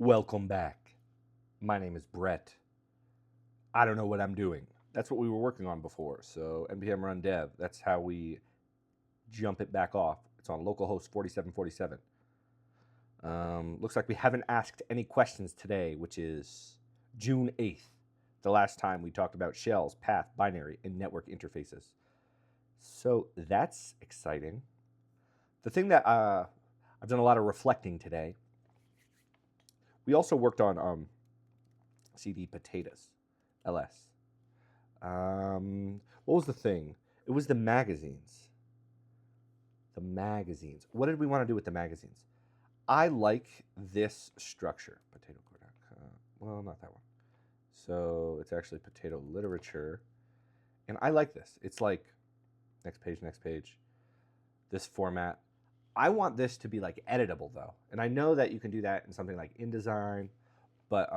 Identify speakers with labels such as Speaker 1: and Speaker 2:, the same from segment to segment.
Speaker 1: Welcome back. My name is Brett. I don't know what I'm doing. That's what we were working on before. So npm run dev. That's how we jump it back off. It's on localhost 4747. Looks like we haven't asked any questions today, which is June 8th, the last time we talked about shells, path, binary, and network interfaces. So that's exciting. The thing that I've done a lot of reflecting today. We also worked on CD potatoes, LS. What was the thing? It was the magazines. The magazines. What did we want to do with the magazines? I like this structure. Potatofolk.com. Well, not that one. So it's actually potato literature. And I like this. It's like next page. This format. I want this to be like editable though. And I know that you can do that in something like InDesign, but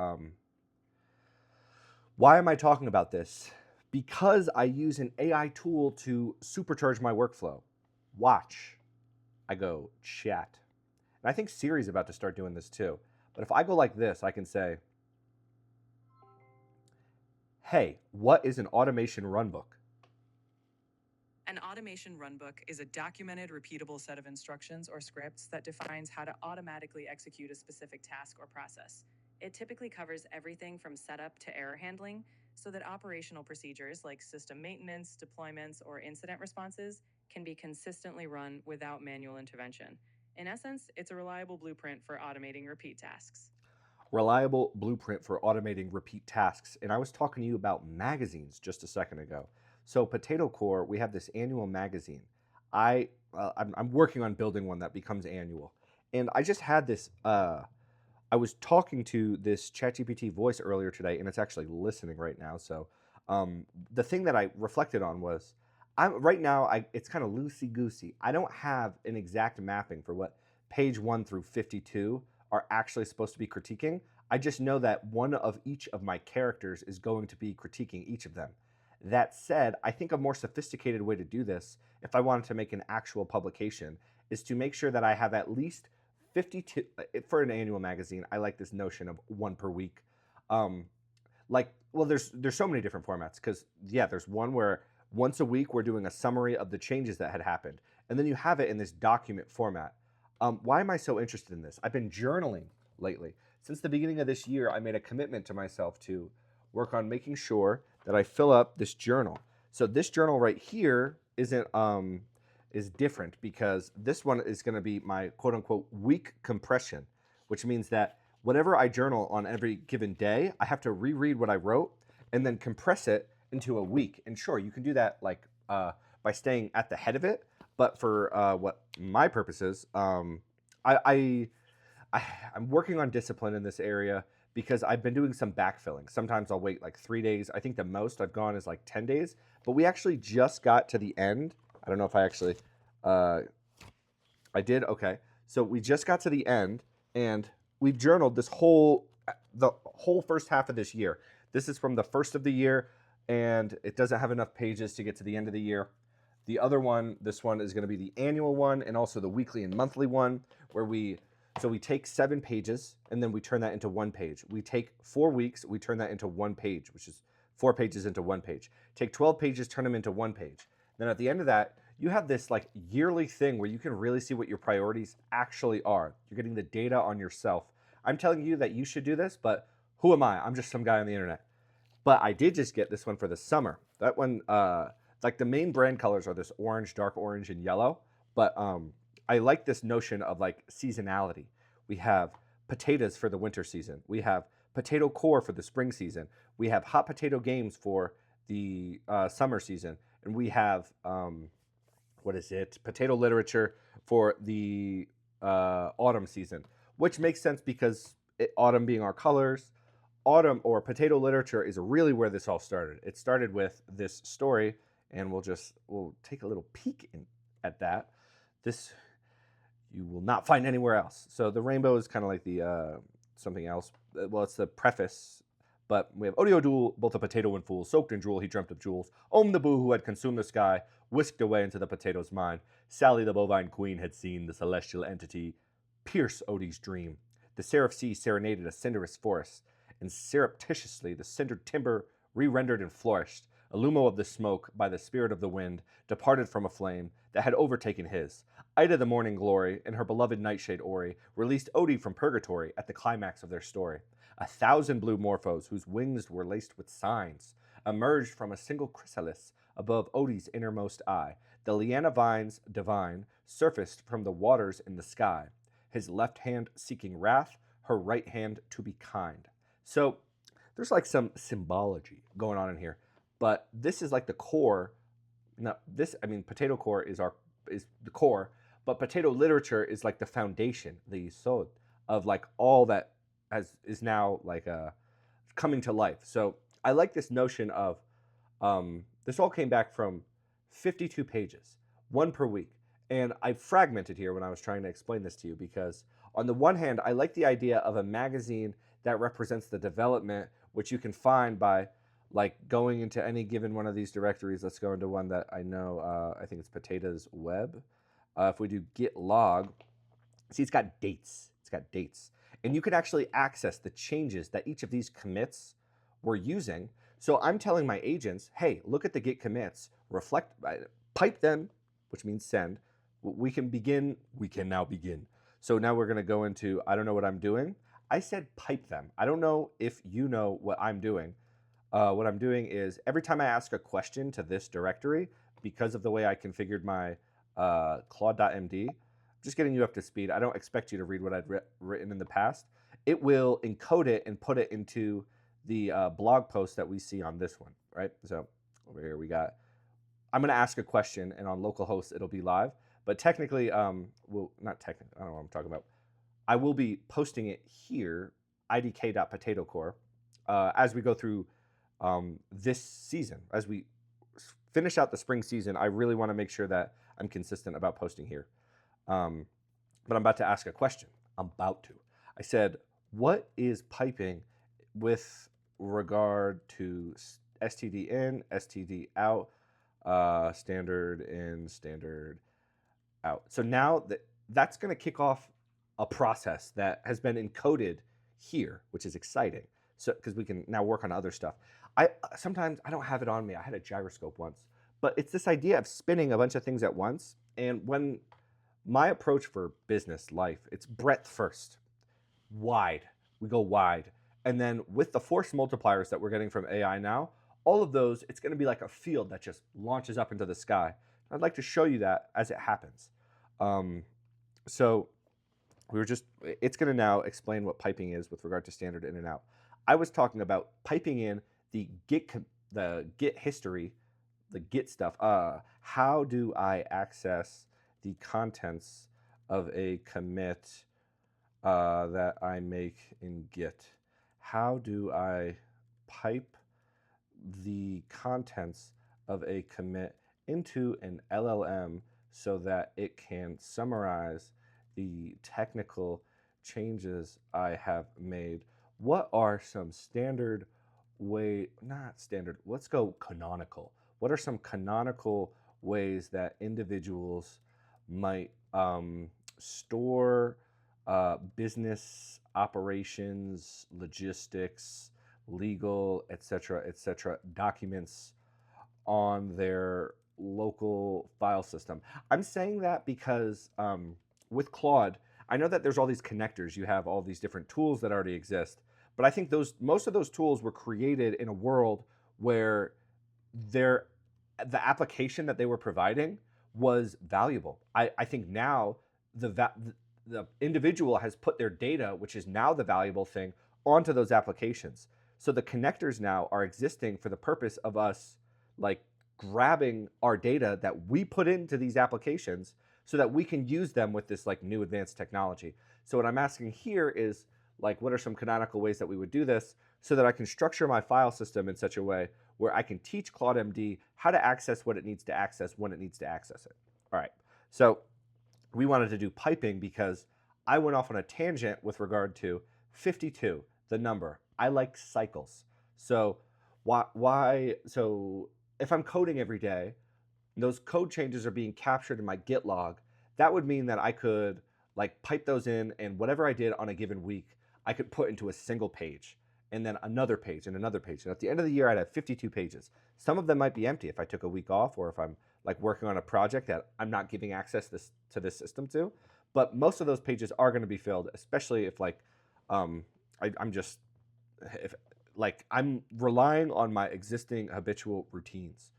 Speaker 1: why am I talking about this? Because I use an AI tool to supercharge my workflow. Watch. I go chat. And I think Siri's about to start doing this too. But if I go like this, I can say, hey, what is an automation runbook?
Speaker 2: An automation runbook is a documented, repeatable set of instructions or scripts that defines how to automatically execute a specific task or process. It typically covers everything from setup to error handling, so that operational procedures like system maintenance, deployments, or incident responses can be consistently run without manual intervention. In essence, it's a reliable blueprint for automating repeat tasks.
Speaker 1: Reliable blueprint for automating repeat tasks. And I was talking to you about magazines just a second ago. So Potato Core, we have this annual magazine. I'm working on building one that becomes annual. And I just had this. I was talking to this ChatGPT voice earlier today, and it's actually listening right now. So the thing that I reflected on was, right now it's kind of loosey goosey. I don't have an exact mapping for what page 1 through 52 are actually supposed to be critiquing. I just know that one of each of my characters is going to be critiquing each of them. That said, I think a more sophisticated way to do this, if I wanted to make an actual publication, is to make sure that I have at least 52 for an annual magazine. I like this notion of one per week. Well, there's so many different formats because yeah, there's one where once a week we're doing a summary of the changes that had happened, and then you have it in this document format. Why am I so interested in this? I've been journaling lately. Since the beginning of this year, I made a commitment to myself to work on making sure that I fill up this journal. So this journal right here is different because this one is going to be my quote unquote week compression, which means that whatever I journal on every given day, I have to reread what I wrote and then compress it into a week. And sure, you can do that like by staying at the head of it. But for what my purposes, I, I'm working on discipline in this area because I've been doing some backfilling. Sometimes I'll wait like 3 days. I think the most I've gone is like 10 days. But we actually just got to the end. I don't know if I actually, I did. Okay. So we just got to the end and we've journaled the whole first half of this year. This is from the first of the year and it doesn't have enough pages to get to the end of the year. The other one, this one is going to be the annual one and also the weekly and monthly one where we take 7 pages and then we turn that into 1 page. We take 4 weeks, we turn that into 1 page, which is 4 pages into 1 page. Take 12 pages, turn them into 1 page. Then at the end of that, you have this like yearly thing where you can really see what your priorities actually are. You're getting the data on yourself. I'm telling you that you should do this, but who am I? I'm just some guy on the internet. But I did just get this one for the summer. That one, like the main brand colors are this orange, dark orange, and yellow. But I like this notion of like seasonality. We have potatoes for the winter season. We have potato core for the spring season. We have hot potato games for the summer season, and we have what is it? Potato literature for the autumn season, which makes sense because autumn being our colors, autumn or potato literature is really where this all started. It started with this story, and we'll take a little peek at that. This you will not find anywhere else. So the rainbow is kind of like the something else. Well, it's the preface, but we have Odio Duel, both a potato and fool, soaked in drool, he dreamt of jewels. Om the boo who had consumed the sky, whisked away into the potato's mind. Sally the bovine queen had seen the celestial entity pierce Odie's dream. The seraph sea serenaded a cinderous forest, and surreptitiously the cindered timber re-rendered and flourished. Illumo of the smoke, by the spirit of the wind, departed from a flame that had overtaken his. Ida the morning glory and her beloved nightshade Ori released Odie from purgatory at the climax of their story. 1,000 blue morphos whose wings were laced with signs emerged from a single chrysalis above Odie's innermost eye. The liana vines divine surfaced from the waters in the sky, his left hand seeking wrath, her right hand to be kind. So there's like some symbology going on in here, but this is like the core. Now, this, I mean, potato core is the core, but potato literature is like the foundation, the yesod of like all that is now like coming to life. So I like this notion of this all came back from 52 pages, one per week. And I fragmented here when I was trying to explain this to you because, on the one hand, I like the idea of a magazine that represents the development, which you can find by like going into any given one of these directories. Let's go into one that I know. I think it's Potatoes Web. If we do git log, see, it's got dates. It's got dates. And you can actually access the changes that each of these commits were using. So I'm telling my agents, hey, look at the git commits, reflect, pipe them, which means send. We can now begin. So now we're going to go into, I don't know what I'm doing. I said pipe them. I don't know if you know what I'm doing. What I'm doing is every time I ask a question to this directory, because of the way I configured my Claude.md, just getting you up to speed. I don't expect you to read what I'd written in the past. It will encode it and put it into the blog post that we see on this one, right? So over here we got, I'm going to ask a question, and on localhost it'll be live. But technically, well, not technically, I don't know what I'm talking about. I will be posting it here, idk.potatocore, as we go through this season. As we finish out the spring season, I really want to make sure that I'm consistent about posting here. But I'm about to ask a question. I'm about to. I said, what is piping with regard to STD in, STD out, standard in, standard out? So now that's going to kick off a process that has been encoded here, which is exciting. So because we can now work on other stuff. Sometimes I don't have it on me. I had a gyroscope once, but it's this idea of spinning a bunch of things at once. And when my approach for business life, it's breadth first, wide. We go wide. And then with the force multipliers that we're getting from AI now, all of those, it's going to be like a field that just launches up into the sky. I'd like to show you that as it happens. So it's going to now explain what piping is with regard to standard in and out. I was talking about piping in the Git history, the Git stuff. How do I access the contents of a commit that I make in Git? How do I pipe the contents of a commit into an LLM so that it can summarize the technical changes I have made? What are some standard not standard, let's go canonical. What are some canonical ways that individuals might store business operations, logistics, legal, etc., documents on their local file system? I'm saying that because with Claude, I know that there's all these connectors. You have all these different tools that already exist, but I think most of those tools were created in a world where the application that they were providing was valuable. I think now the individual has put their data, which is now the valuable thing, onto those applications. So the connectors now are existing for the purpose of us like grabbing our data that we put into these applications so that we can use them with this like new advanced technology. So what I'm asking here is like, what are some canonical ways that we would do this so that I can structure my file system in such a way where I can teach ClaudeMD how to access what it needs to access when it needs to access it. All right, so we wanted to do piping because I went off on a tangent with regard to 52, the number. I like cycles. So why so if I'm coding every day, those code changes are being captured in my Git log. That would mean that I could like pipe those in, and whatever I did on a given week, I could put into a single page, and then another page and another page. And at the end of the year, I'd have 52 pages. Some of them might be empty if I took a week off, or if I'm like working on a project that I'm not giving access to this system to. But most of those pages are going to be filled, especially if like I'm just if like I'm relying on my existing habitual routines.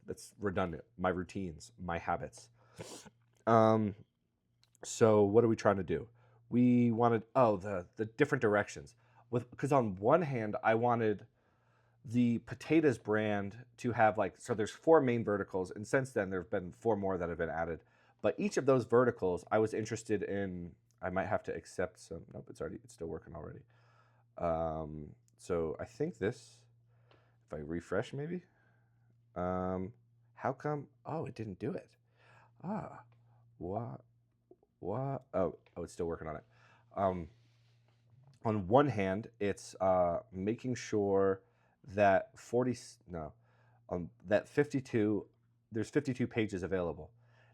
Speaker 1: That's redundant. My routines, my habits. Um, so what are we trying to do? We wanted the different directions with because on one hand I wanted the potatoes brand to have like so there's four main verticals, and since then there have been four more that have been added. But each of those verticals I was interested in. I might have to accept some. Nope, it's still working already. So I think this, if I refresh maybe, um, how come? Oh, it didn't do it. Ah, what? What? Oh, it's still working on it. Um, on one hand, it's making sure that 40 no, that 52 there's 52 pages available.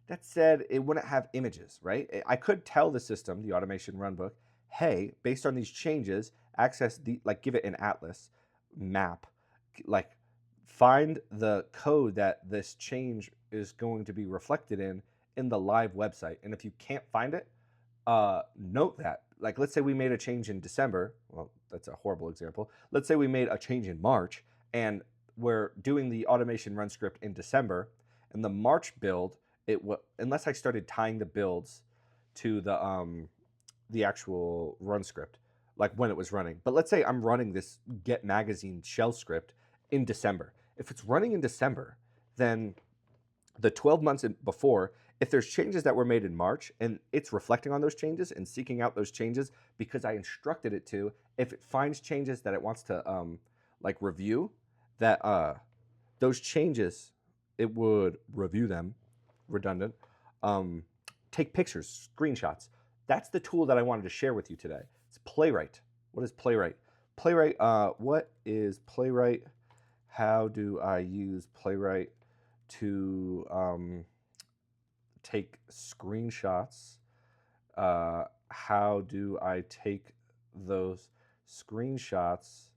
Speaker 1: That said, it wouldn't have images, right? I could tell the system, the automation runbook, hey, based on these changes, access the like give it an atlas map, like find the code that this change is going to be reflected in the live website. And if you can't find it, note that. Like, let's say we made a change in December. Well, that's a horrible example. Let's say we made a change in March, and we're doing the automation run script in December, and the March build, unless I started tying the builds to the actual run script, like when it was running. But let's say I'm running this get magazine shell script in December. If it's running in December, then the 12 months before, if there's changes that were made in March and it's reflecting on those changes and seeking out those changes because I instructed it to, if it finds changes that it wants to like review, that those changes, it would review them, redundant, um, take pictures, screenshots. That's the tool that I wanted to share with you today. It's Playwright. What is Playwright? Playwright, what is Playwright? How do I use Playwright to take screenshots? How do I take those screenshots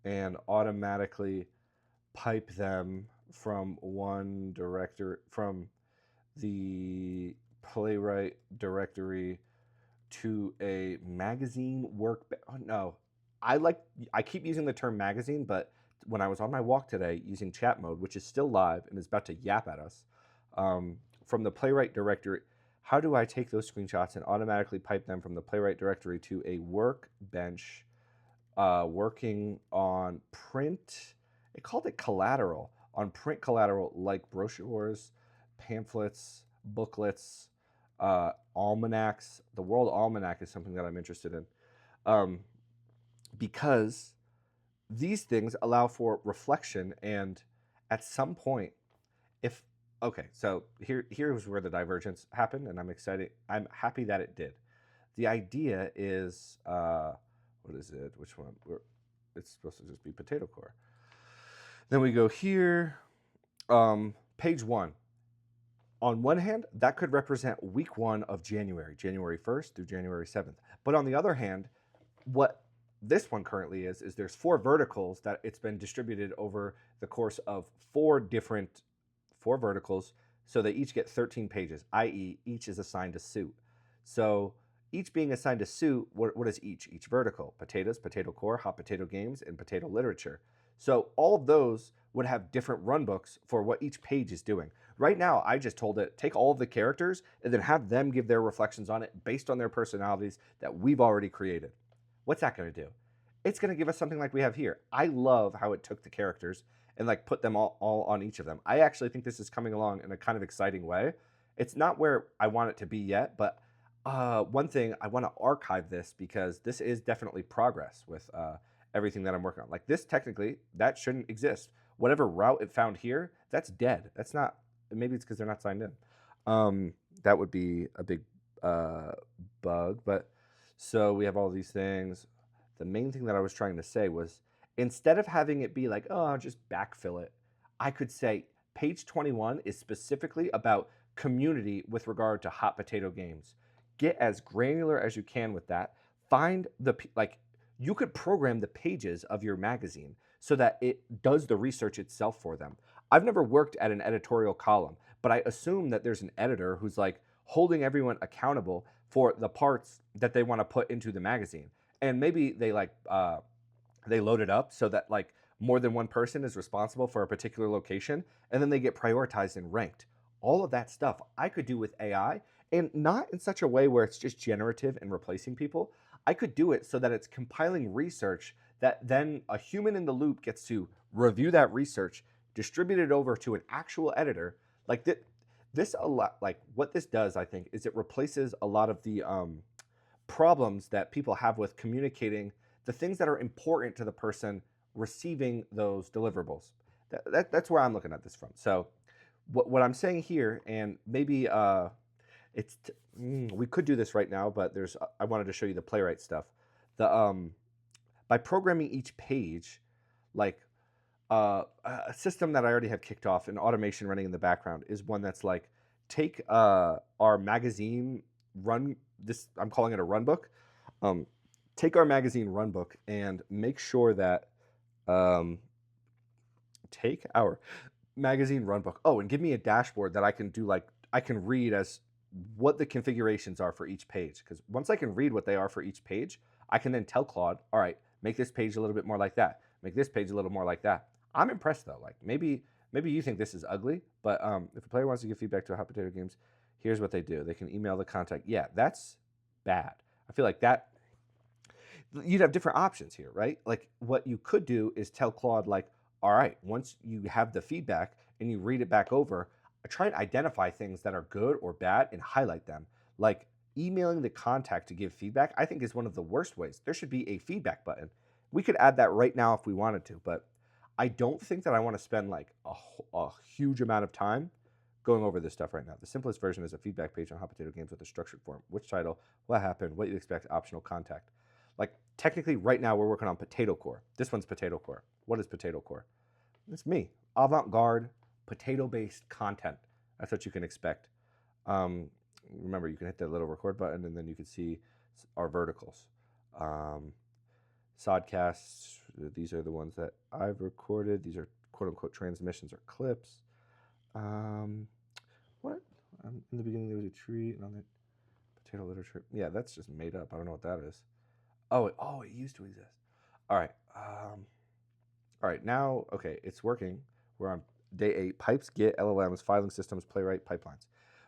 Speaker 1: and automatically pipe them from the Playwright directory to a magazine work? Oh, no, I keep using the term magazine, but when I was on my walk today using chat mode, which is still live and is about to yap at us, from the Playwright directory, how do I take those screenshots and automatically pipe them from the Playwright directory to a workbench working on print? It called it collateral, on print collateral like brochures, pamphlets, booklets, almanacs. The World Almanac is something that I'm interested in, um, because these things allow for reflection. And at some point, if okay, so here's where the divergence happened, and I'm happy that it did. The idea is what is it? Which one? It's supposed to just be potato core. Then we go here, page 1. On one hand, that could represent week 1 of January, January 1st through January 7th. But on the other hand, what this one currently is there's 4 verticals that it's been distributed over the course of 4 verticals, so they each get 13 pages, i.e. each is assigned a suit. So each being assigned a suit, what is each? Each vertical: potatoes, potato core, hot potato games, and potato literature. So all of those would have different run books for what each page is doing. Right now, I just told it, take all of the characters and then have them give their reflections on it based on their personalities that we've already created. What's that going to do? It's going to give us something like we have here. I love how it took the characters and like put them all on each of them. I actually think this is coming along in a kind of exciting way. It's not where I want it to be yet, but one thing, I want to archive this because this is definitely progress with everything that I'm working on. Like this, technically, that shouldn't exist. Whatever route it found here, that's dead. That's not, maybe it's because they're not signed in. That would be a big bug. But so we have all these things. The main thing that I was trying to say was, instead of having it be like, oh, I'll just backfill it, I could say page 21 is specifically about community with regard to hot potato games. get as granular as you can with that. Find like you could program the pages of your magazine so that it does the research itself for them. I've never worked at an editorial column, but I assume that there's an editor who's like holding everyone accountable for the parts that they want to put into the magazine. And maybe they load it up so that like more than one person is responsible for a particular location, and then they get prioritized and ranked. All of that stuff I could do with AI, and not in such a way where it's just generative and replacing people. I could do it so that it's compiling research that then a human in the loop gets to review that research, distribute it over to an actual editor. Like this a lot, like what this does, I think, is it replaces a lot of the problems that people have with communicating the things that are important to the person receiving those deliverables. That's where I'm looking at this from. So, what I'm saying here, and maybe we could do this right now, but I wanted to show you the playwright stuff. The By programming each page, like a system that I already have kicked off, an automation running in the background, is one that's like take our magazine run. This I'm calling it a run book. Um, Take our magazine run book and make sure that um, take our magazine run book. Oh, and give me a dashboard that I can do like I can read as what the configurations are for each page. Because once I can read what they are for each page, I can then tell Claude, all right, make this page a little bit more like that. Make this page a little more like that. I'm impressed though. Like maybe you think this is ugly, but if a player wants to give feedback to Hot Potato Games, here's what they do. They can email the contact. Yeah, that's bad. I feel like that you'd have different options here, right? Like what you could do is tell Claude, like, all right, once you have the feedback and you read it back over, try and identify things that are good or bad and highlight them. Like emailing the contact to give feedback, I think is one of the worst ways. There should be a feedback button. We could add that right now if we wanted to, but I don't think that I want to spend like a huge amount of time going over this stuff right now. The simplest version is a feedback page on Hot Potato Games with a structured form. Which title, what happened, what you expect, optional contact. Like technically right now we're working on Potato Core. This one's Potato Core. What is Potato Core? It's me. Avant-garde, potato-based content. That's what you can expect. Remember, you can hit that little record button and then you can see our verticals. Sodcasts, these are the ones that I've recorded. These are quote-unquote transmissions or clips. What? In the beginning there was a tree and on the potato literature. Yeah, that's just made up. I don't know what that is. Oh, it used to exist. All right. All right. Now, okay, it's working. We're on day 8. Pipes, Git, LLMs, filing systems, playwright, pipelines.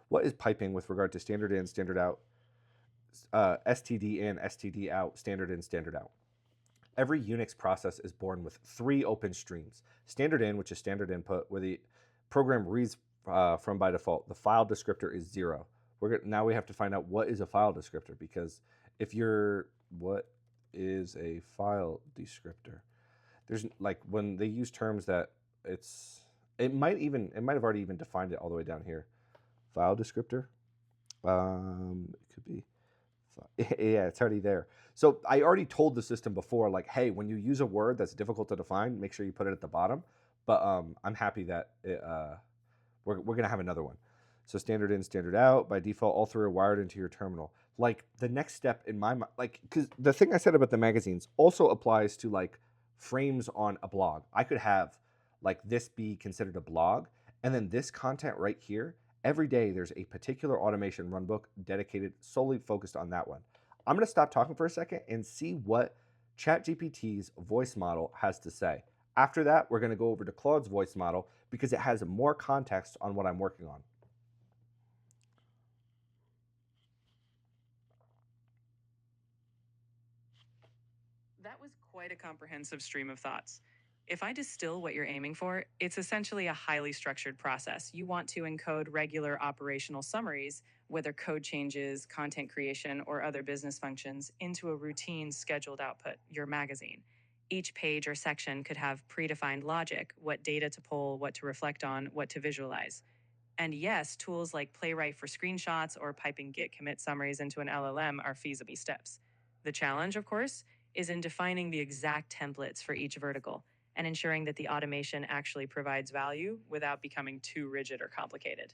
Speaker 1: What is piping with regard to standard in, standard out, STD in, STD out, standard in, standard out? Every Unix process is born with 3 open streams. Standard in, which is standard input, where the program reads from by default. The file descriptor is 0. Now we have to find out what is a file descriptor, because if you're what is a file descriptor? There's like when they use terms that it might have already even defined it all the way down here. File descriptor. It could be yeah, it's already there. So I already told the system before, like, hey, when you use a word that's difficult to define, make sure you put it at the bottom. But I'm happy that we're gonna have another one. So standard in, standard out. By default, all 3 are wired into your terminal. Like the next step in my mind, like, because the thing I said about the magazines also applies to like frames on a blog. I could have like this be considered a blog, and then this content right here. Every day there's a particular automation runbook dedicated solely focused on that one. I'm going to stop talking for a second and see what ChatGPT's voice model has to say. After that, we're going to go over to Claude's voice model because it has more context on what I'm working on.
Speaker 2: That was quite a comprehensive stream of thoughts. If I distill what you're aiming for, it's essentially a highly structured process. You want to encode regular operational summaries, whether code changes, content creation, or other business functions, into a routine scheduled output, your magazine. Each page or section could have predefined logic, what data to pull, what to reflect on, what to visualize. And yes, tools like Playwright for screenshots or piping Git commit summaries into an LLM are feasible steps. The challenge, of course, is in defining the exact templates for each vertical and ensuring that the automation actually provides value without becoming too rigid or complicated.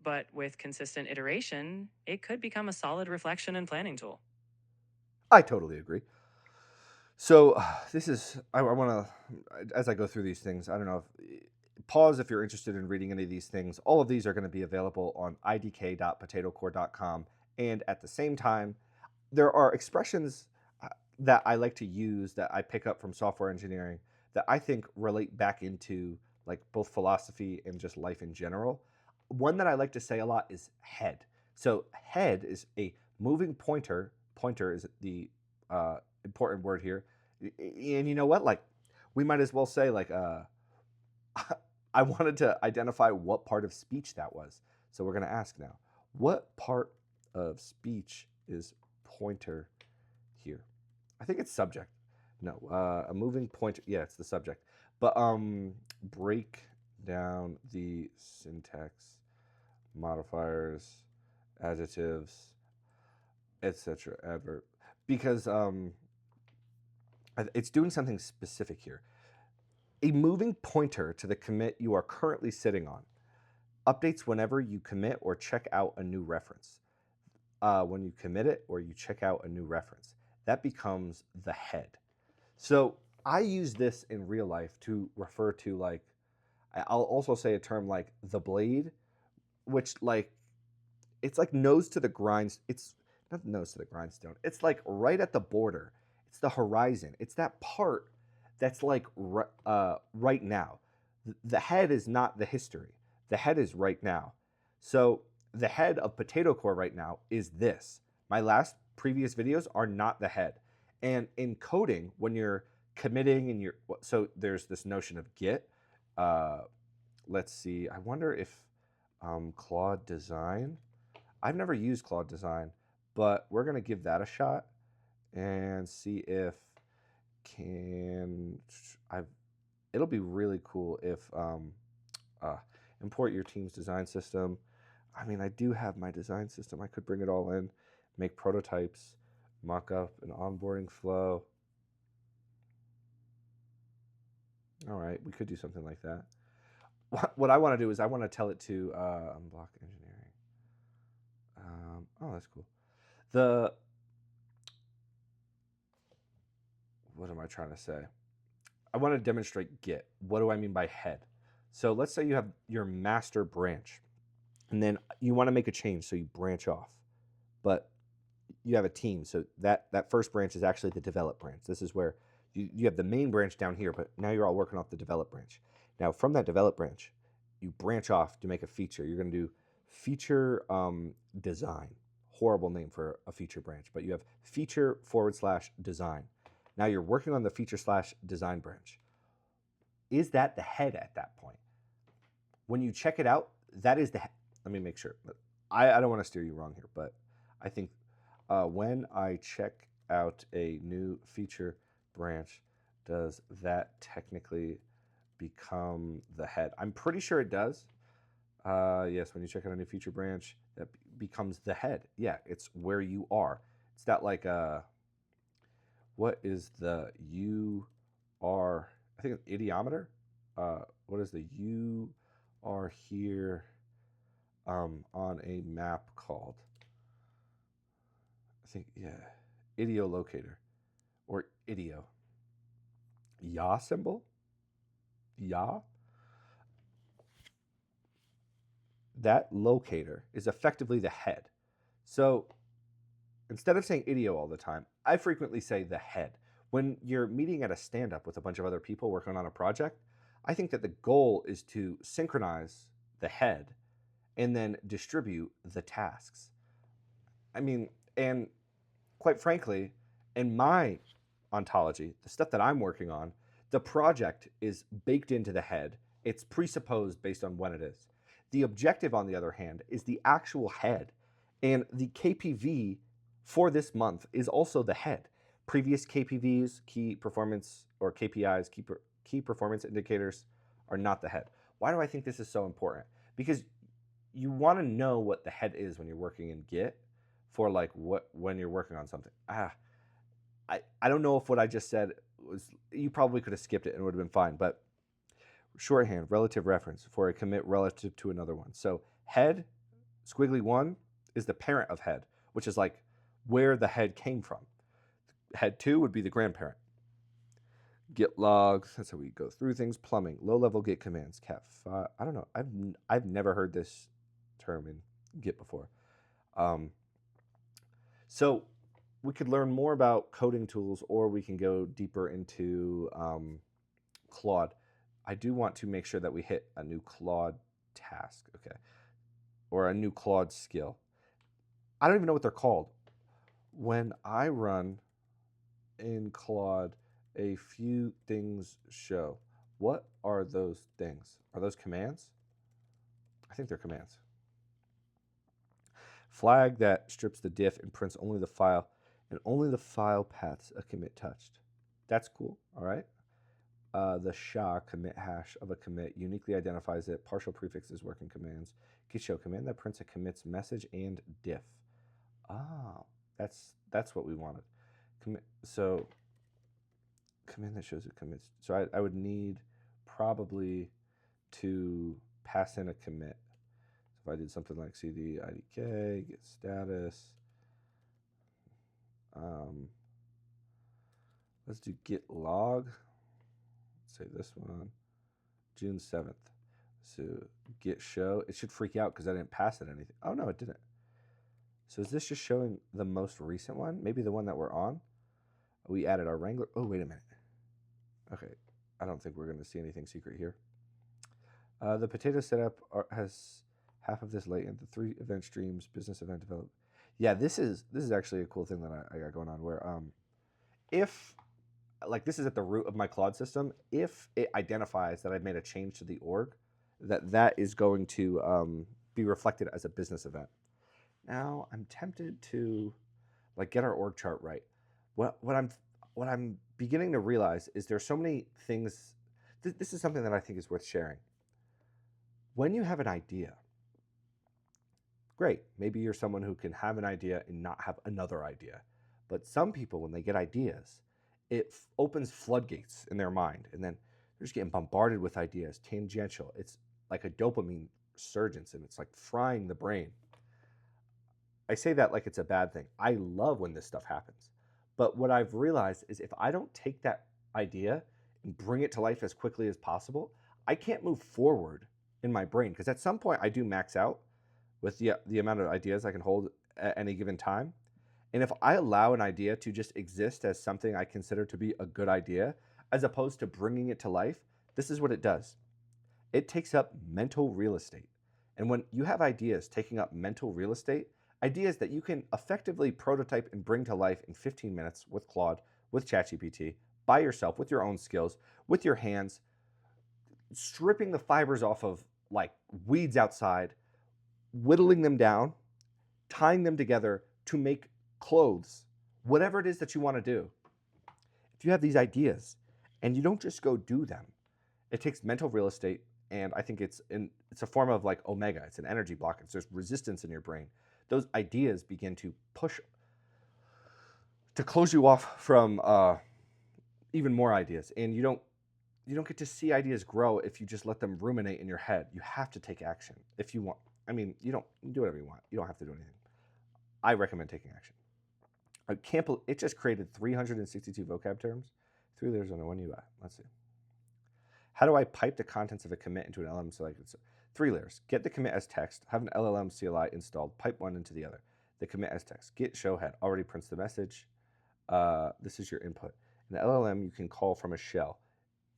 Speaker 2: But with consistent iteration, it could become a solid reflection and planning tool.
Speaker 1: I totally agree. So this is I want to as I go through these things. I don't know if pause if you're interested in reading any of these things. All of these are going to be available on idk.potatocore.com, and at the same time, there are expressions that I like to use that I pick up from software engineering that I think relate back into like both philosophy and just life in general. One that I like to say a lot is head. So head is a moving pointer. Pointer is the important word here. And you know what? Like we might as well say like I wanted to identify what part of speech that was. So we're going to ask now, what part of speech is pointer here? I think it's subject. No, a moving pointer. Yeah, it's the subject. But break down the syntax, modifiers, adjectives, etc. Adverb, because it's doing something specific here. A moving pointer to the commit you are currently sitting on updates whenever you commit or check out a new reference. When you commit it or you check out a new reference, that becomes the head. So I use this in real life to refer to like, I'll also say a term like the blade, which like it's like nose to the grind. It's not nose to the grindstone. It's like right at the border. It's the horizon. It's that part that's like right now. The head is not the history. The head is right now. So the head of Potato Core right now is this. My last previous videos are not the head. And in coding, when you're committing and you're so there's this notion of Git. Uh, let's see. I wonder if Claude Design. I've never used Claude Design, but we're gonna give that a shot and see if can I've. It'll be really cool if uh, import your team's design system. I mean, I do have my design system. I could bring it all in, make prototypes, mock up an onboarding flow. All right, we could do something like that. What I want to do is I want to tell it to unblock engineering. Oh, that's cool. The what am I trying to say? I want to demonstrate Git. What do I mean by head? So let's say you have your master branch, and then you want to make a change, so you branch off. But you have a team, so that first branch is actually the develop branch. This is where you have the main branch down here, but now you're all working off the develop branch. Now from that develop branch, you branch off to make a feature. You're going to do feature design. Horrible name for a feature branch, but you have feature / design. Now you're working on the feature / design branch. Is that the head at that point? When you check it out, that is the head. Let me make sure. I don't want to steer you wrong here, but I think when I check out a new feature branch, does that technically become the head? I'm pretty sure it does. Yes, when you check out a new feature branch, that becomes the head. Yeah, it's where you are. It's that like what is the U R? I think it's idiometer. What is the U R here on a map called? I think yeah, idiolocator or idio. Ya symbol. Ya. That locator is effectively the head. So instead of saying idio all the time, I frequently say the head. When you're meeting at a stand up with a bunch of other people working on a project, I think that the goal is to synchronize the head and then distribute the tasks. I mean, and quite frankly, in my ontology, the stuff that I'm working on, the project is baked into the head. It's presupposed based on when it is. The objective, on the other hand, is the actual head. And the KPV for this month is also the head. Previous KPVs, key performance, or KPIs, key performance indicators, are not the head. Why do I think this is so important? Because you want to know what the head is when you're working in Git for like what when you're working on something. I don't know if what I just said was, you probably could have skipped it and it would have been fine, but shorthand, relative reference for a commit relative to another one. So head Squiggly 1 is the parent of head, which is like where the head came from. Head 2 would be the grandparent. Git logs, that's how we go through things. Plumbing, low level Git commands. Cat 5. I don't know. I've never heard this term in Git before. So we could learn more about coding tools, or we can go deeper into Claude. I do want to make sure that we hit a new Claude task, okay, or a new Claude skill. I don't even know what they're called. When I run in Claude, a few things show. What are those things? Are those commands? I think they're commands. Flag that strips the diff and prints only the file, and only the file paths a commit touched. That's cool, all right? The SHA commit hash of a commit uniquely identifies it. Partial prefixes working commands. Git show command that prints a commit's message and diff. Ah, that's what we wanted. So command that shows it commits. So I would need probably to pass in a commit. So if I did something like cd idk get status, let's do git log. Let's say this one, June 7th. So git show. It should freak out because I didn't pass it anything. Oh no, it didn't. So is this just showing the most recent one? Maybe the one that we're on? We added our Wrangler. Oh, wait a minute. Okay, I don't think we're going to see anything secret here. The potato setup has half of this latent. The 3 event streams, business event develop. Yeah, this is actually a cool thing that I got going on. Where if like this is at the root of my Claude system, if it identifies that I've made a change to the org, that is going to be reflected as a business event. Now I'm tempted to like get our org chart right. What I'm beginning to realize is there's so many things. This is something that I think is worth sharing. When you have an idea, great. Maybe you're someone who can have an idea and not have another idea. But some people, when they get ideas, it opens floodgates in their mind, and then they're just getting bombarded with ideas, tangential. It's like a dopamine surge, and it's like frying the brain. I say that like it's a bad thing. I love when this stuff happens. But what I've realized is if I don't take that idea and bring it to life as quickly as possible, I can't move forward in my brain because at some point I do max out with the amount of ideas I can hold at any given time. And if I allow an idea to just exist as something I consider to be a good idea, as opposed to bringing it to life, this is what it does. It takes up mental real estate. And when you have ideas taking up mental real estate, ideas that you can effectively prototype and bring to life in 15 minutes with Claude, with ChatGPT, by yourself, with your own skills, with your hands, stripping the fibers off of like weeds outside, whittling them down, tying them together to make clothes, whatever it is that you want to do. If you have these ideas and you don't just go do them, it takes mental real estate, and I think it's a form of like omega. It's an energy block. There's resistance in your brain. Those ideas begin to push to close you off from even more ideas, and you don't get to see ideas grow if you just let them ruminate in your head. You have to take action if you want. I mean, you do whatever you want. You don't have to do anything. I recommend taking action. I can't believe it just created 362 vocab terms. 3 layers on one UI. Let's see. How do I pipe the contents of a commit into an LLM so I can... 3 layers. Get the commit as text. Have an LLM CLI installed. Pipe one into the other. The commit as text. Git show head already prints the message. This is your input. An LLM you can call from a shell.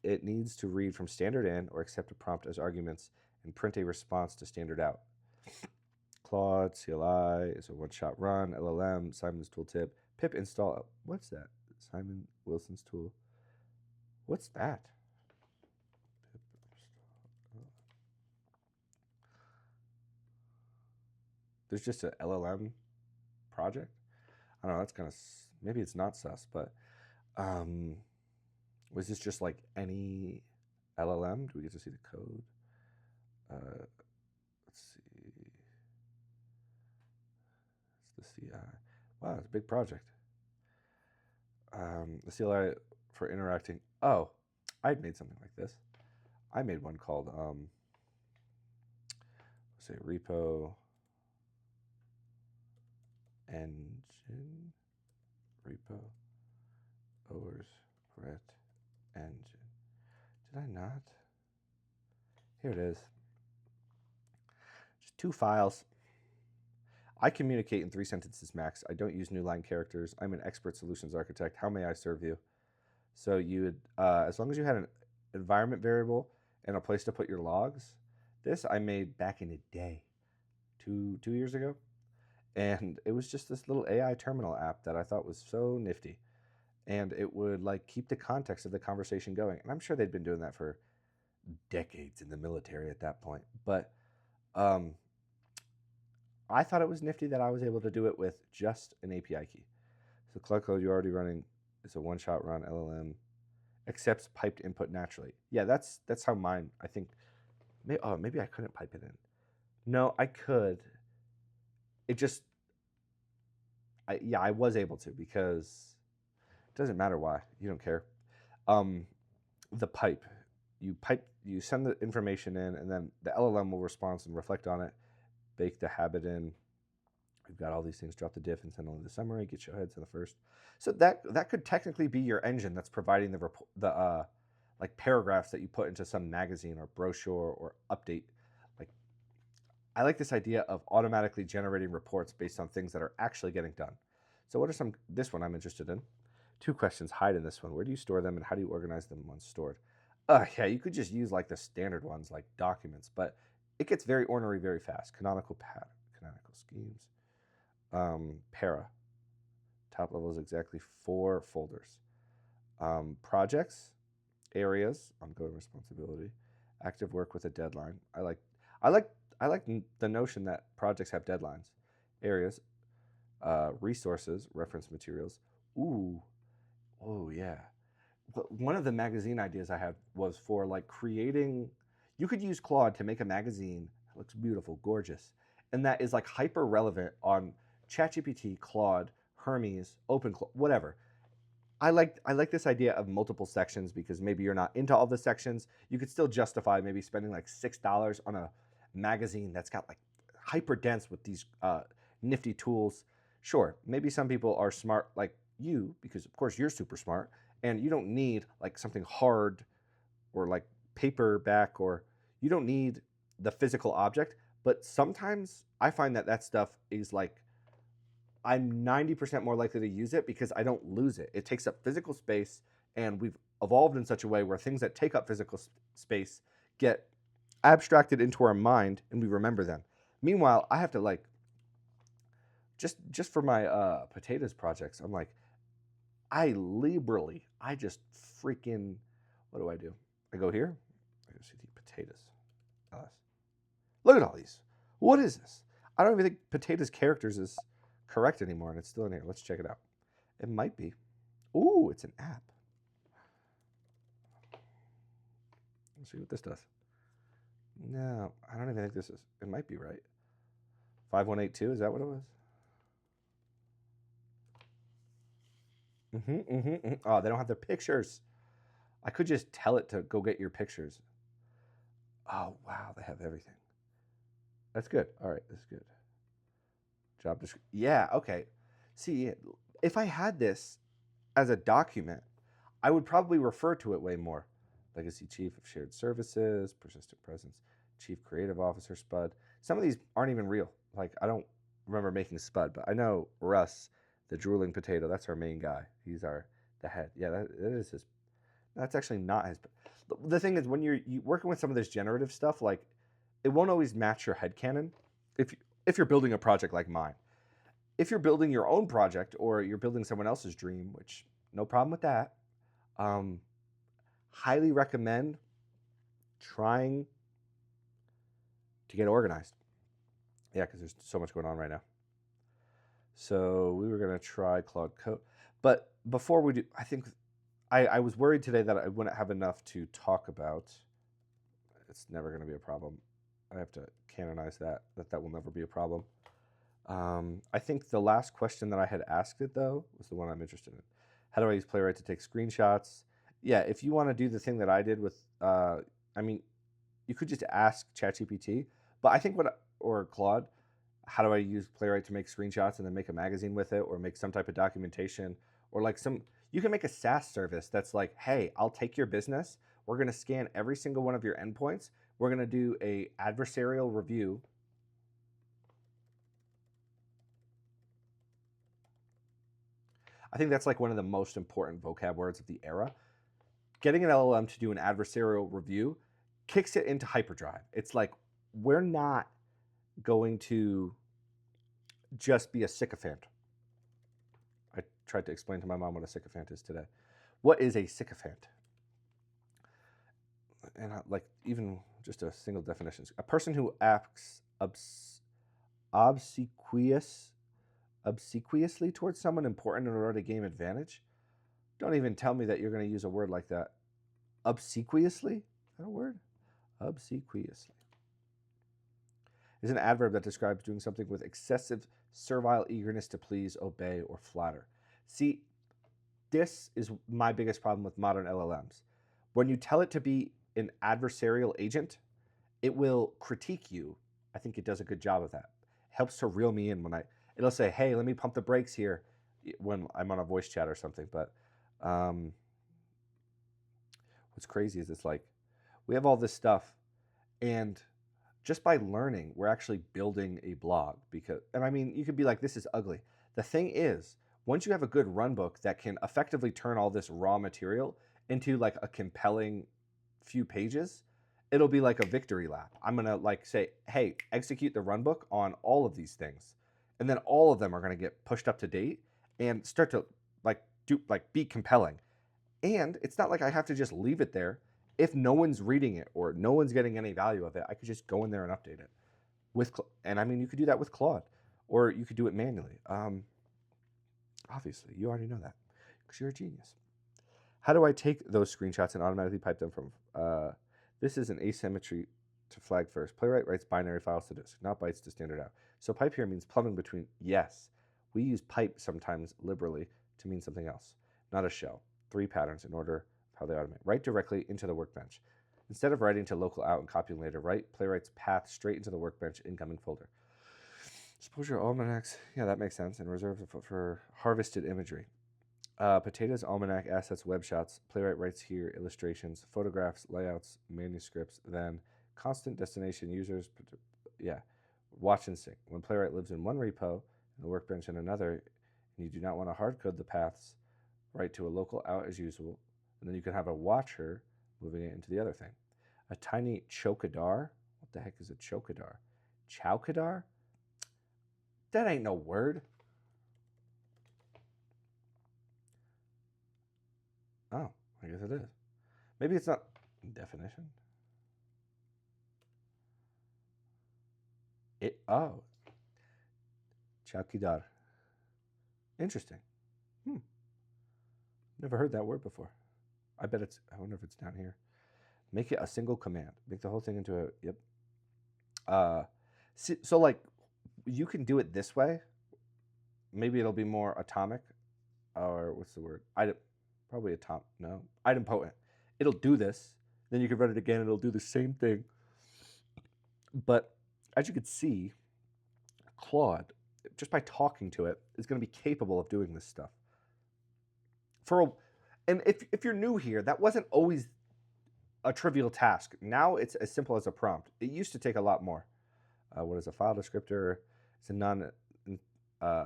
Speaker 1: It needs to read from standard in or accept a prompt as arguments and print a response to standard out. Claude, CLI is a one-shot run. LLM, Simon's tooltip. Pip install. What's that? Simon Wilson's tool. What's that? There's just an LLM project. I don't know. That's kind of maybe it's not sus, but was this just like any LLM? Do we get to see the code? Let's see. It's the CI. Wow, it's a big project. The CLI for interacting. Oh, I'd made something like this. I made one called say repo engine repo owers ret engine. Did I not? Here it is. Just 2 files. I communicate in 3 sentences max. I don't use new line characters. I'm an expert solutions architect. How may I serve you? So you would, as long as you had an environment variable and a place to put your logs. This I made back in a day, 2 years ago, and it was just this little AI terminal app that I thought was so nifty, and it would like keep the context of the conversation going. And I'm sure they'd been doing that for decades in the military at that point, but um, I thought it was nifty that I was able to do it with just an API key. So Cloud Code you're already running is a one-shot run LLM, accepts piped input naturally. Yeah, that's how mine. I think. Maybe I couldn't pipe it in. No, I could. It just. I was able to because it doesn't matter why. You don't care. Um, the pipe. You send the information in, and then the LLM will respond and reflect on it. Bake the habit in. We've got all these things. Drop the diff and send only the summary. Get your heads in the first. So that could technically be your engine that's providing the like paragraphs that you put into some magazine or brochure or update. Like I like this idea of automatically generating reports based on things that are actually getting done. So what are some? This one I'm interested in. 2 questions hide in this one. Where do you store them and how do you organize them once stored? Yeah, you could just use like the standard ones like documents, but it gets very ornery very fast. Canonical pattern, canonical schemes, para. Top level is exactly 4 folders. Projects, areas, ongoing responsibility, active work with a deadline. I like, I like the notion that projects have deadlines. Areas, resources, reference materials. Ooh, oh yeah. One of the magazine ideas I had was for like creating. You could use Claude to make a magazine that looks beautiful, gorgeous, and that is like hyper relevant on ChatGPT, Claude, Hermes, OpenClaw, whatever. I like this idea of multiple sections because maybe you're not into all the sections. You could still justify maybe spending like $6 on a magazine that's got like hyper dense with these nifty tools. Sure, maybe some people are smart like you because of course you're super smart and you don't need like something hard or like paperback or you don't need the physical object. But sometimes I find that stuff is like I'm 90% more likely to use it because I don't lose it. It takes up physical space, and we've evolved in such a way where things that take up physical space get abstracted into our mind and we remember them. Meanwhile, I have to like just for my potatoes projects, I'm like I just freaking what do? I go here. I go see the potatoes. Look at all these. What is this? I don't even think potatoes characters is correct anymore, and it's still in here. Let's check it out. It might be. Ooh, it's an app. Let's see what this does. No, I don't even think this is. It might be right. 5182, is that what it was? Oh, they don't have the pictures. I could just tell it to go get your pictures. Oh, wow, they have everything. That's good. All right, that's good. Job description. Yeah, okay. See, if I had this as a document, I would probably refer to it way more. Legacy Chief of Shared Services, Persistent Presence, Chief Creative Officer, Spud. Some of these aren't even real. Like, I don't remember making Spud, but I know Russ, the drooling potato, that's our main guy. He's the head. Yeah, that is his. That's actually not his. The thing is, when you're working with some of this generative stuff, like, it won't always match your headcanon if, if you're building a project like mine. If you're building your own project or you're building someone else's dream, which no problem with that, um, highly recommend trying to get organized. Yeah, because there's so much going on right now. So we were going to try Claude Code. But before we do, I think I was worried today that I wouldn't have enough to talk about. It's never going to be a problem. I have to canonize that will never be a problem. I think the last question that I had asked it, though, was the one I'm interested in. How do I use Playwright to take screenshots? Yeah, if you want to do the thing that I did with, I mean, you could just ask ChatGPT, but I think or Claude, how do I use Playwright to make screenshots and then make a magazine with it, or make some type of documentation, or like you can make a SaaS service that's like, hey, I'll take your business. We're going to scan every single one of your endpoints. We're going to do a adversarial review. I think that's like one of the most important vocab words of the era. Getting an LLM to do an adversarial review kicks it into hyperdrive. It's like, we're not going to just be a sycophant. I tried to explain to my mom what a sycophant is today. What is a sycophant? And like, even just a single definition: a person who acts obsequiously towards someone important in order to gain advantage. Don't even tell me that you're going to use a word like that. Obsequiously? Is that a word? Obsequiously is an adverb that describes doing something with excessive servile eagerness to please, obey, or flatter. See, this is my biggest problem with modern LLMs. When you tell it to be an adversarial agent, it will critique you. I think it does a good job of that. It helps to reel me in when it'll say, hey, let me pump the brakes here when I'm on a voice chat or something. But what's crazy is it's like, we have all this stuff, and just by learning, we're actually building a blog. And I mean, you could be like, this is ugly. The thing is, once you have a good run book that can effectively turn all this raw material into like a compelling few pages, it'll be like a victory lap. I'm going to like say, hey, execute the run book on all of these things. And then all of them are going to get pushed up to date and start to be compelling. And it's not like I have to just leave it there. If no one's reading it or no one's getting any value of it, I could just go in there and update it and I mean, you could do that with Claude, or you could do it manually. Obviously, you already know that because you're a genius. How do I take those screenshots and automatically pipe them from? This is an asymmetry to flag first. Playwright writes binary files to disk, not bytes to standard out. So pipe here means plumbing between. Yes, we use pipe sometimes liberally to mean something else, not a shell. 3 patterns in order of how they automate. Write directly into the workbench. Instead of writing to local out and copying later, write Playwright's path straight into the workbench incoming folder. Suppose your almanacs, yeah, that makes sense, and reserve for harvested imagery. Potatoes, almanac, assets, web shots. Playwright writes here illustrations, photographs, layouts, manuscripts, then constant destination users. Yeah, watch and sync. When Playwright lives in one repo and the workbench in another, and you do not want to hard code the paths, write to a local out as usual, and then you can have a watcher moving it into the other thing. A tiny chokadar. What the heck is a chokadar? Chowkadar? That ain't no word. Oh, I guess it is. Maybe it's not definition. Oh. Chowkidar. Interesting. Never heard that word before. I wonder if it's down here. Make it a single command. Make the whole thing into a, yep. So like, you can do it this way. Maybe it'll be more atomic, or what's the word? Probably idempotent. It'll do this. Then you can run it again and it'll do the same thing. But as you can see, Claude, just by talking to it, is going to be capable of doing this stuff. And if you're new here, that wasn't always a trivial task. Now it's as simple as a prompt. It used to take a lot more. What is a file descriptor? It's a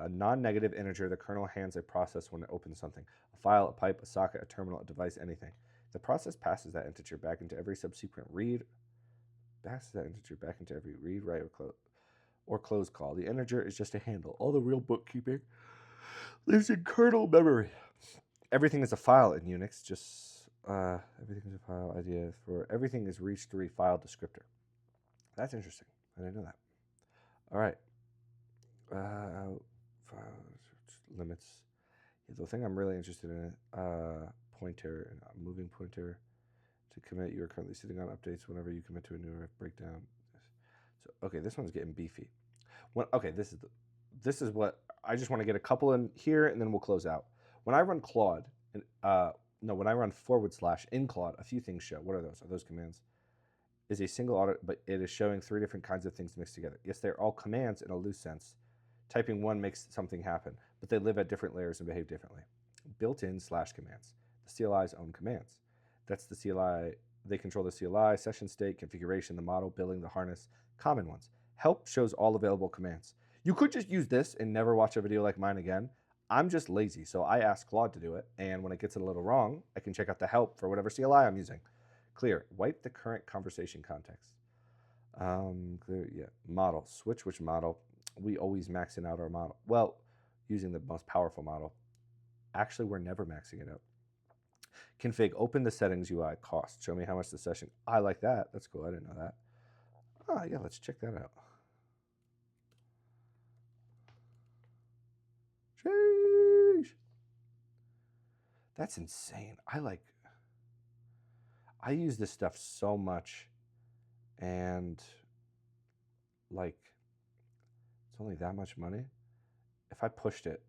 Speaker 1: non-negative integer the kernel hands a process when it opens something. A file, a pipe, a socket, a terminal, a device, anything. The process passes that integer back into every subsequent read, write, or close call. The integer is just a handle. All the real bookkeeping lives in kernel memory. Everything is a file in Unix. Just everything is a file idea for everything is reached through a file descriptor. That's interesting. I didn't know that. All right. Limits. Yeah, the thing I'm really interested in, pointer and moving pointer to commit. You are currently sitting on updates whenever you commit to a new breakdown. So okay, this one's getting beefy. Okay, this is what I just want to get a couple in here, and then we'll close out. When I run Claude, when I run / in Claude, a few things show. What are those? Are those commands? is a single auto, but it is showing three different kinds of things mixed together. Yes, they're all commands in a loose sense. Typing one makes something happen, but they live at different layers and behave differently. Built-in slash commands. The CLI's own commands. That's the CLI. They control the CLI, session state, configuration, the model, billing, the harness, common ones. Help shows all available commands. You could just use this and never watch a video like mine again. I'm just lazy, so I ask Claude to do it, and when it gets it a little wrong, I can check out the help for whatever CLI I'm using. Clear. Wipe the current conversation context. Clear. Yeah. Model. Switch which model. We always maxing out our model. Well, using the most powerful model. Actually, we're never maxing it out. Config. Open the settings UI. Cost. Show me how much the session. I like that. That's cool. I didn't know that. Oh, yeah. Let's check that out. Sheesh. That's insane. I use this stuff so much, and like it's only that much money. If I pushed it,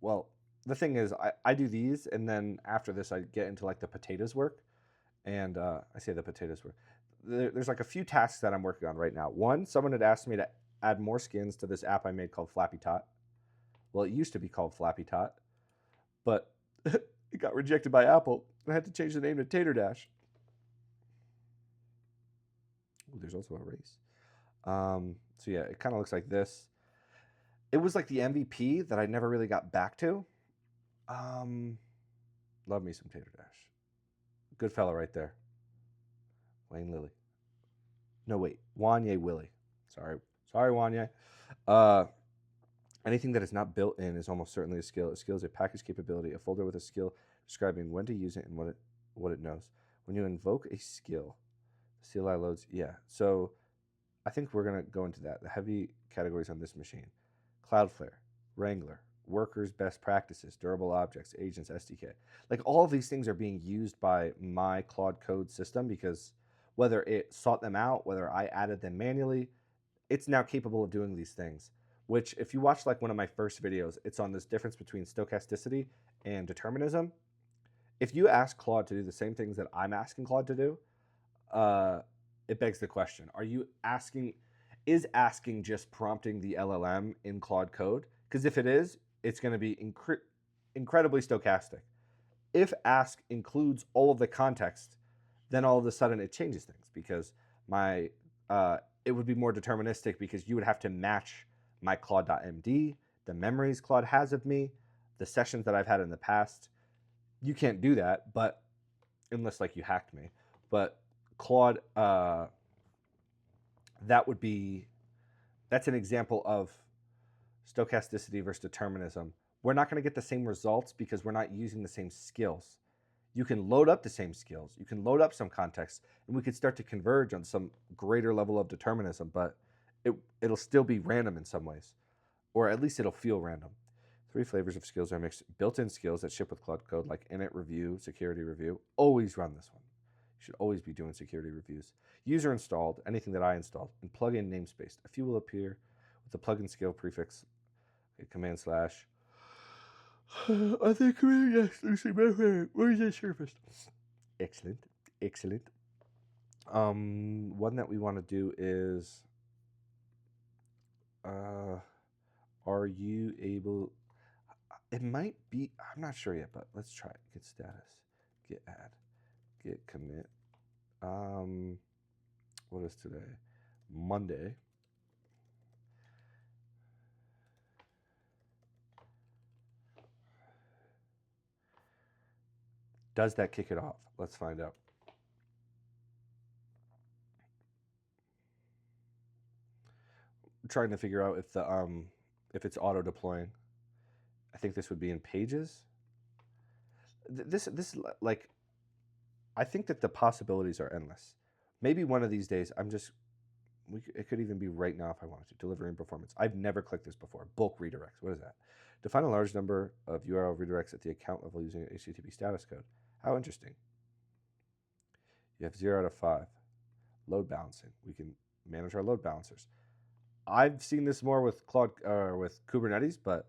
Speaker 1: well, the thing is, I do these, and then after this, I get into like the potatoes work, and I say the potatoes work. There's like a few tasks that I'm working on right now. One, someone had asked me to add more skins to this app I made called Flappy Tot. Well, it used to be called Flappy Tot, but it got rejected by Apple. I had to change the name to Tater Dash. Ooh, there's also a race. So yeah, it kind of looks like this. It was like the MVP that I never really got back to. Love me some Tater Dash. Good fella right there. Wayne Lilly. No, wait. Wanye Willie. Sorry, Wanye. Anything that is not built in is almost certainly a skill. A skill is a package capability, a folder with a skill describing when to use it and what it knows. When you invoke a skill, the CLI loads. Yeah. So I think we're gonna go into that. The heavy categories on this machine: Cloudflare, Wrangler, workers, best practices, durable objects, agents, SDK. Like all of these things are being used by my Claude Code system because whether it sought them out, whether I added them manually, it's now capable of doing these things. Which, if you watch like one of my first videos, it's on this difference between stochasticity and determinism. If you ask Claude to do the same things that I'm asking Claude to do, uh, it begs the question: Are you asking? Is asking just prompting the LLM in Claude Code? Because if it is, it's going to be incredibly stochastic. If ask includes all of the context, then all of a sudden it changes things because my it would be more deterministic because you would have to match my Claude.md, the memories Claude has of me, the sessions that I've had in the past. You can't do that, but unless like you hacked me. But Claude, that's an example of stochasticity versus determinism. We're not going to get the same results because we're not using the same skills. You can load up the same skills, you can load up some context, and we could start to converge on some greater level of determinism, but it'll still be random in some ways, or at least it'll feel random. Three flavors of skills are mixed. Built-in skills that ship with Claude Code, like init review, security review. Always run this one. You should always be doing security reviews. User installed, anything that I installed, and plugin namespace. A few will appear with the plugin skill prefix, command slash. I think yes, Lucy, where is that surfaced? Excellent, excellent. One that we want to do is, are you able? It might be. I'm not sure yet, but let's try it. Get status, get add, get commit. What is today? Monday. Does that kick it off? Let's find out. I'm trying to figure out if it's auto deploying. I think this would be in pages. This like, I think that the possibilities are endless. Maybe one of these days it could even be right now if I wanted to. Delivering performance. I've never clicked this before. Bulk redirects. What is that? Define a large number of URL redirects at the account level using an HTTP status code. How interesting. You have 0 out of 5. Load balancing. We can manage our load balancers. I've seen this more with with Kubernetes, but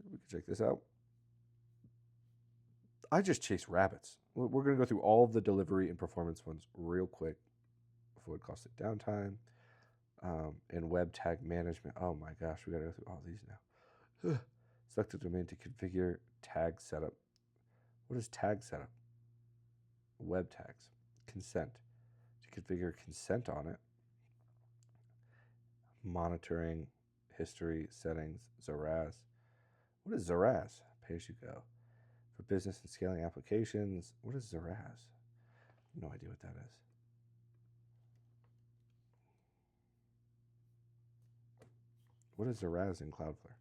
Speaker 1: we can check this out. I just chase rabbits. we're going to go through all of the delivery and performance ones real quick. Avoid costly downtime and web tag management. Oh my gosh, we got to go through all these now. Select the domain to configure tag setup. What is tag setup? Web tags. Consent. To configure consent on it. Monitoring, history, settings, Zaraz. What is Zaraz? Pay as you go. For business and scaling applications, what is Zaraz? No idea what that is. What is Zaraz in Cloudflare?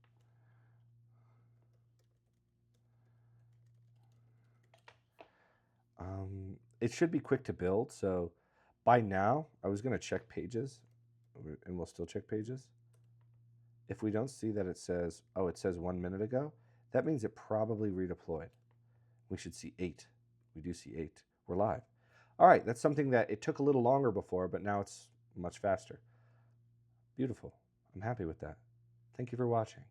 Speaker 1: It should be quick to build. So by now, I was going to check pages, and we'll still check pages. If we don't see that it says, oh, it says 1 minute ago, that means it probably redeployed. We should see 8. We do see 8. We're live. All right, that's something that it took a little longer before, but now it's much faster. Beautiful. I'm happy with that. Thank you for watching.